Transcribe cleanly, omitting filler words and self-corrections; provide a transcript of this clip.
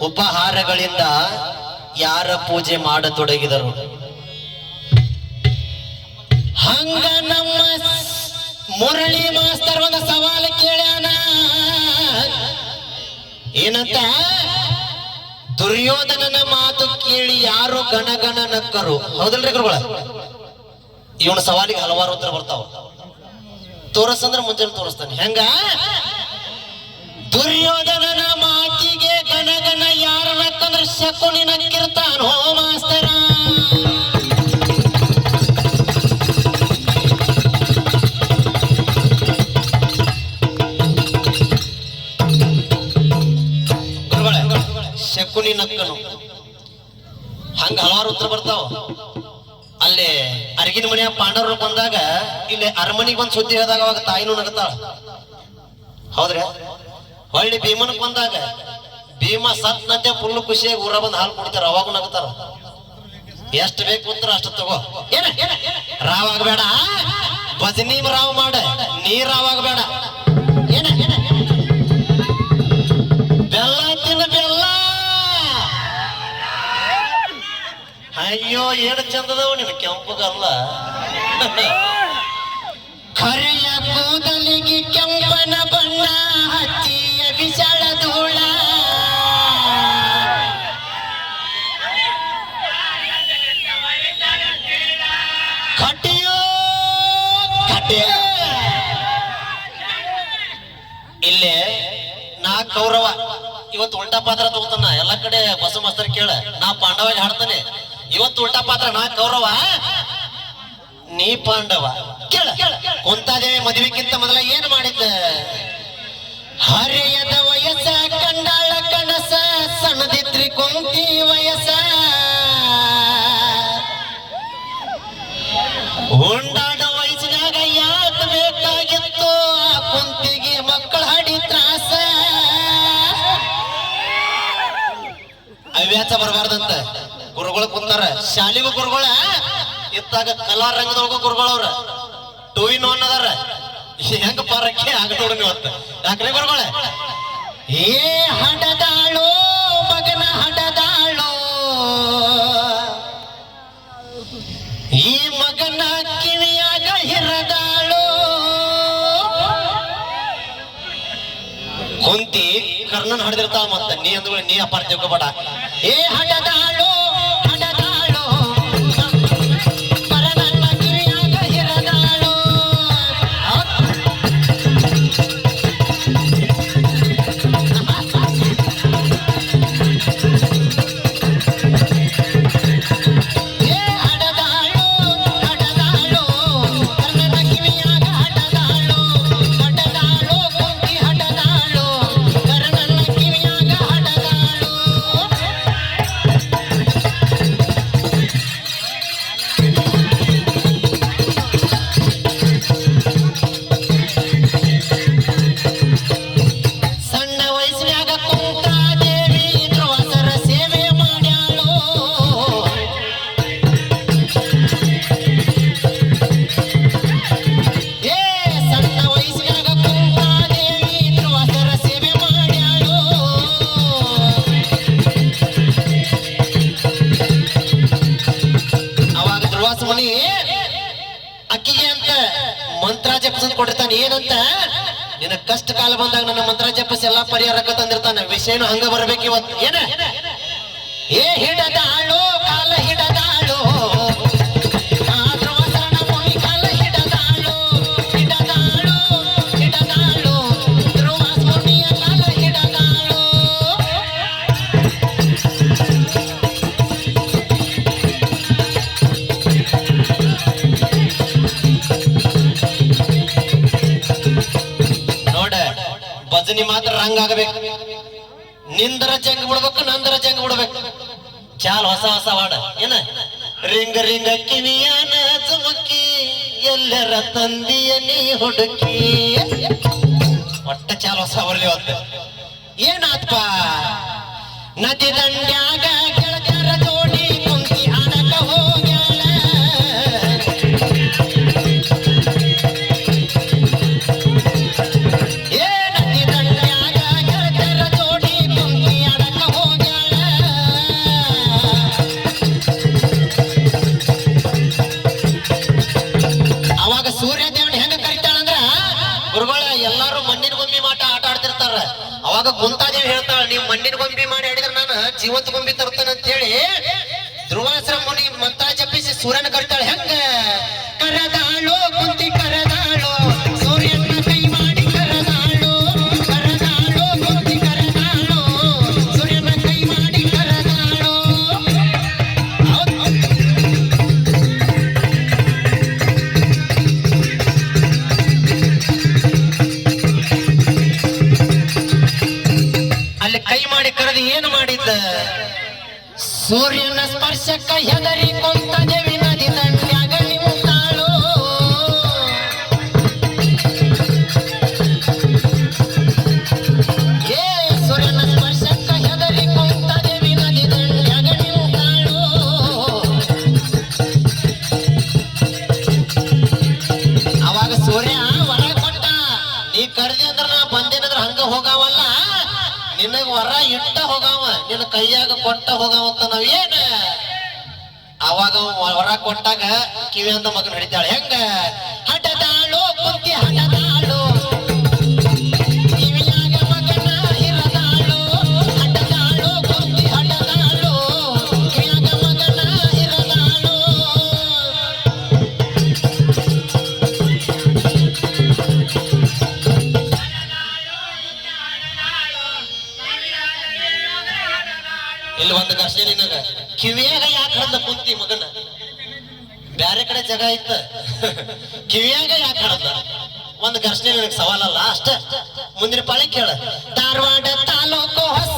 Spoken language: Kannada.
ಉಪಹಾರಗಳಿಂದ ಯಾರ ಪೂಜೆ ಮಾಡತೊಡಗಿದರು. ಹಂಗ ನಮ್ಮ ಮುರಳಿ ಮಾಸ್ತರ್ ಒಂದು ಸವಾಲು ಕೇಳ್ಯಾನ. ಏನಂತ? ದುರ್ಯೋಧನನ ಮಾತು ಕೇಳಿ ಯಾರು ಗಣಗಣ ನಕ್ಕರು. ಹೌದಲ್ರಿ ಗುರುಗಳ? ಇವನ ಸವಾಲಿಗೆ ಹಲವಾರು ಉತ್ತರ ಬರ್ತಾವ. ತೋರಸಂದ್ರ ಮುಂಜಾನೆ ತೋರಿಸ್ತಾನೆ. ಹೆಂಗ? ದುರ್ಯೋಧನನ ಮಾತಿಗೆ ಗಣಗಣ ಯಾರು ನಕ್ಕಂದ್ರೆ ಶಕುನಿ ನಕ್ಕಿರ್ತಾನೋ ಮಾಸ್ತರ. ಶಕುನಿ ನಕ್ಕನು. ಹಂಗ ಹಲವಾರು ಉತ್ತರ ಬರ್ತಾವ. ಅಲ್ಲಿ ಅರಗಿನ ಮನೆಯ ಪಾಂಡವರು ಬಂದಾಗ ಇಲ್ಲಿ ಅರಮನಿಗೆ ಬಂದ್ ಸುದ್ದಿ ಹೇಳಿದಾಗ ಅವಾಗ ತಾಯಿನೂ ನಗತಾಳ. ಹೌದ್ರಿ? ಹೊಳ್ಳಿ ಭೀಮನಕ್ ಬಂದಾಗ ಭೀಮ ಸತ್ನಂತೆ ಫುಲ್ ಖುಷಿಯಾಗಿ ಊರ ಬಂದ್ ಹಾಲು ಕುಡಿತಾರ. ಅವಾಗೂ ನಗತಾರ. ಎಷ್ಟು ಬೇಕು ಉತ್ತರ ಅಷ್ಟು ತಗೋ. ಏನ ರಾವ್ ಆಗಬೇಡ, ಭಜನಿ ರಾವ್ ಮಾಡ, ನೀ ರಾವ್ ಆಗಬೇಡ. ಏನ ಬೆಲ್ಲ ತಿನ್ನ ಬೆಲ್ಲ. ಅಯ್ಯೋ ಏಳು ಚಂದದವು ನಿನ್ ಕೆಂಪಗಲ್ಲ. ಕರೆಯ ಕೂದಲಿಗೆ ಕೆಂಪನ ಬಣ್ಣ ಹಚ್ಚಿಯ ವಿಶಾಲ ಧೂಳ. ಕಟಿಯೋ ಕಟಿಯ. ಇಲ್ಲೇ ನಾ ಕೌರವ ಇವತ್ತು ಉಲ್ಟಾ ಪಾತ್ರ ತಗೋತಾನ. ಎಲ್ಲ ಕಡೆ ಬಸವ ಮಾಸ್ತರ್ ಕೇಳ, ನಾ ಪಾಂಡವಾಗಿ ಹಾಡ್ತಾನೆ. ಇವತ್ತು ಉಲ್ಟಾ ಪಾತ್ರ ನಾ ಕೌರವ, ನೀ ಪಾಂಡವ. ಕೇಳ, ಕುಂತಾದೇವಿ ಮದುವೆಗಿಂತ ಮೊದಲ ಏನ್ ಮಾಡಿದ್ದ? ಹರೆಯದ ವಯಸ್ಸ ಕಂಡಾಳ ಕನಸ, ಸಣ್ಣದಿದ್ರಿ ಕುಂತಿ ವಯಸ್ಸ. ಉಂಡಾಡ ವಯಸ್ಸಿನಾಗ ಯಾಕ ಬೇಕಾಗಿತ್ತು ಆ ಕುಂತಿಗೆ ಮಕ್ಕಳ ಹಡಿ ತ್ರಾಸ. ಅವ್ಯಾಸ ಬರಬಾರ್ದಂತ ಗುರುಗಳು ಕುಂತಾರ. ಶಾಲೆಗೂ ಗುರುಗಳ ಇತ್ತಾಗ ಕಲಾ ರಂಗದೊಳಗೂ ಗುರುಗಳವ್ರ 2-in-1 ಅದಾರ. ಹೆಂಗ ಪರಕ್ಕೆ ಆಗದೋಡ ನೀವತ್ತ. ಯಾಕ್ರೆ ಗುರುಗಳ? ಏ ಹಡದಾಳೋ ಮಗನ ಹಡದಾಳೋ, ಈ ಮಗನ ಕಿವಿಯಾಗ ಹಿರದಾಳೋ. ಕುಂತಿ ಕರ್ಣನ್ ಹಡ್ದಿರ್ತಾವ. ಮತ್ತ ನೀ ಅಂದ್ಗಳು ನೀ ಅಪಾರ ತಿಳ್ಕೊಬೇಡ. ಏ ಹಡದಾಳೋ ಹಡದಾಳೋ, ಕರ್ಣನ ಕಿವಿಯಾಗ ಹಿರದಾಳೋ. ಏ ಹಡದಾಳೋ ಹಡದಾಳೋ, ಕರ್ಣನ ಕಿವಿಯಾಗ ಹಡದಾಳೋ. ಹಡದಾಳೋ ಕುಂತಿ ಹಡದಾಳೋ, ಕರ್ಣನ ಕಿವಿಯಾಗ ಹಡದಾಳೋ. ಸಣ್ಣ ವಯಸ್ಸಿನಾಗ ಕುಂತಾದೇವಿ ಧ್ರುವಸರ ಸೇವೆ ಮಾಡ್ಯಾಳೋ. ಏ ಸಣ್ಣ ವಯಸ್ಸಿನಾಗ ಕುಂತಾದೇವಿ ಧ್ರುವಸರ ಸೇವೆ ಮಾಡ್ಯಾಳೋ. ಅವಾಗ ಧ್ರುವಾಸ ಮುನಿ ಅಕ್ಕಿಗೆ ಅಂತ ಮಂತ್ರ ಜಪಿಸಂತ ಕೊಟ್ಟಿರ್ತಾನೆ. ಏನಂತ? ನಿನ್ನ ಕಷ್ಟ ಕಾಲ ಬಂದಾಗ ನನ್ನ ಮಂತ್ರ ಜಪಿಸಿ ಎಲ್ಲಾ ಪರಿಹಾರಕ್ಕ ತಂದಿರ್ತಾನೆ. ವಿಷಯನು ಹಂಗ ಬರ್ಬೇಕು ಇವತ್ತು. ಏನ? ಏ ಹಿಡದಾಳೋ ಕಾಲ ಹಿಡದಾಳೋ, ಆ ಧ್ರುವಸರನ ಮುನಿ ಕಾಲ ಹಿಡದಾಳೋ. ಹಿಡದಾಳೋ ಹಿಡದಾಳೋ, ಧ್ರುವಾಸ ಮುನಿಯ ಕಾಲ ಹಿಡದಾಳೋ. ನೋಡ, ಭಜನಿ ಮಾತ್ರ ರಂಗ್ ಆಗಬೇಕು. ನಿಂದರ ಜಂಗ್ ಬಿಡ್ಬೇಕು, ನಂದರ ಜಂಗ್ ಬಿಡ್ಬೇಕು. ಚಾಲ್ ಹೊಸ ಹೊಸ ಹಾಡ. ಏನ? ರಿಂಗ ರಿಂಗ ಕಿವಿಯಾನ ಚುಮುಕಿ, ಎಲ್ಲರ ತಂದಿಯ ನೀ ಹುಡುಕಿ. ಒಟ್ಟ ಚಾಲ್ ಹೊಸ ಬರ್ಲಿ ಹೊತ್ತ. ಏನಾತ್ಪ? ನದಿ ದಂಡ್ಯಾಗ ಗೆಳತಿಯರ ಜೋಡಿ ಕುಂತಿ ಆಡಕ ಹೋಗ್ಯಾಳ. ಏ ನದಿ ದಂಡ್ಯಾಗ ಗೆಳತಿಯರ ಜೋಡಿ ಕುಂತಿ ಆಡಕ ಹೋಗ್ಯಾಳ. ಜೀವಂತ ಗೊಂಬಿ ತರ್ತಾನ ಅಂತ ಹೇಳಿ ಧ್ರುವಾಶ್ರಮ ಮುನಿ ಮಂತ್ರ ಜಪಿಸಿ ಸೂರ್ಯನ ಕರಿತಾಳೆ. ಹೆಂಗ ಕರದಾಳು ಕುಂತಿ ಕರದಾಳು ಸೂರ್ಯನ ಕೈ ಮಾಡಿ ಕರದಾಳು, ಕರದಾಳು ಕುಂತಿ ಕರದಾಳು ಸೂರ್ಯನ ಕೈ ಮಾಡಿ ಕರದಾಳು. ಅಲ್ಲಿ ಕೈ ಮಾಡಿ ಕರೆದು ಏನು ಮಾಡಿದ್ದ? ಸೂರ್ಯನ ಸ್ಪರ್ಶಕ್ಕ ಹೆದರಿ ಕೊಂತ ದೇವಿ ನದಿ ದಂಡ್ಯಾಗ ನಿಂತಾಳು. ಸೂರ್ಯನ ಸ್ಪರ್ಶಕ್ಕ ಹೆದರಿ ಕೊಂತ ದೇವಿ ನದಿ ದಂಡ್ಯಾಗ ನಿಂತಾಳು. ಅವಾಗ ಸೂರ್ಯ ವರ ಕೊಟ್ಟ, ನೀ ಕರೆದಿ ಅಂದ್ರ ನಾ ಬಂದೇನಂದ್ರ ಹಂಗ ಹೋಗಾವಲ್ಲ, ನಿನಗ ವರ ಇಟ್ಟ ಹೋಗಾವ, ನಿನ್ನ ಕೈಯಾಗ ಕೊಟ್ಟ ಹೋಗಾವಂತ ನಾವೇನ. ಅವಾಗ ವರ ಕೊಟ್ಟಾಗ ಕಿವಿ ಅಂತ ಮಗನ ಹಿಡಿತಾಳೆ. ಹೆಂಗ ಹಠದಾಳು ಕುಂತಿ ಹಠದಾಳು ಕಿವಿಯಾಗ ಮಗನ ಹಿರದಾಳು, ಹಠದಾಳು ಕುಂತಿ ಹಠದಾಳು ಕಿವಿಯಾಗ ಮಗನ ಹಿರದಾಳು. ಇಲ್ಲಿ ಒಂದು ಘರ್ಷಣೆ ನಿನಗ ಕಿವಿಯಾಗ ಯಾಕೆ ಹಡ್ದ ಕುಂತಿ ಮಗನ? ಬ್ಯಾರೆ ಕಡೆ ಜಾಗ ಇತ್ತ, ಕಿವಿಯಾಗ ಯಾಕೆ ಹಡ್ದ? ಒಂದು ಘರ್ಷಣೆ ನಿನಗೆ ಸವಾಲಲ್ಲ ಅಷ್ಟ. ಮುಂದಿನ ಪಾಳಿ ಕೇಳ. ಧಾರವಾಡ ತಾಲೂಕು ಹೊಸ